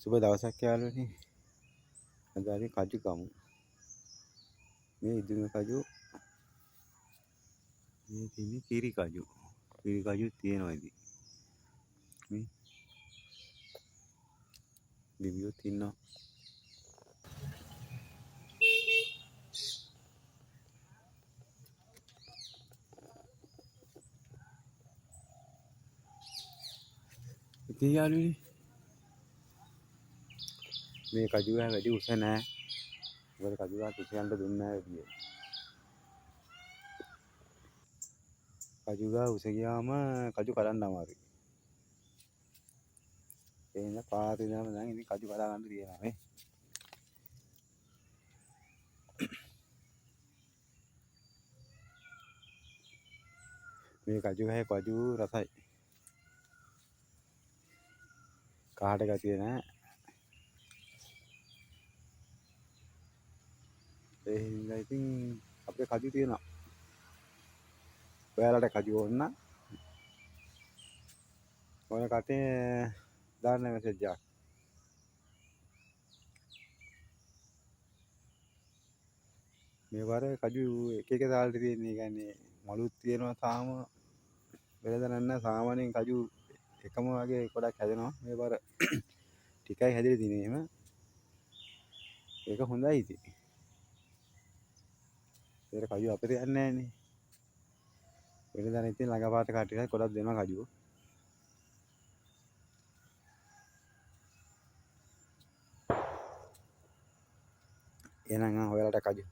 සුබ දවසක් යාළුවනේ. අද අපි කජු කමු. මේ ඉදුම කජු. මේ තියෙන්නේ කිරි කජු. කිරි කජු තියෙනවා ඉතින්. මේ දෙවියොත් ඉන්නවා. ඉතින් යාළුවනේ මේ කජු ගහ වැඩි උස නැහැ. මොකද කජු ගහ කිසියම්ට දුන්නේ නැහැ වැඩි. කජු ගහ උස ගියාම කජු කඩන්න අමාරුයි. ඒ නිසා පාත් ඉඳන්ම දැන් ඉතින් කජු කඩා ගන්න තියෙනවා නේ. මේ කජු ගහේ කජු රසයි. කාට ගතිය නැහැ. ඒ හින්දා ඉතින් අපේ කජු තියෙනවා. ඔයාලට කජු ඕන නම් ඕන කටේ දාන්න මෙසේජ් එකක්. මේ වර කජු එක එක දාල්ට තියෙන්නේ. ඒ කියන්නේ මලුත් තියෙනවා තාම වෙලද නැහැ. සාමාන්‍යයෙන් කජු එකම වගේ ගොඩක් හැදෙනවා. මේ වර ටිකයි හැදිලා තියෙන්නේ එහෙම. ඒක හොඳයි ඉතින්. ඒක කජු අපිට යන්නේ නැහනේ. වෙලද ඉතින් ළඟපාත කට්ටියට ගොඩක් දෙනවා කජු. එහෙනම් ඔයාලට කජු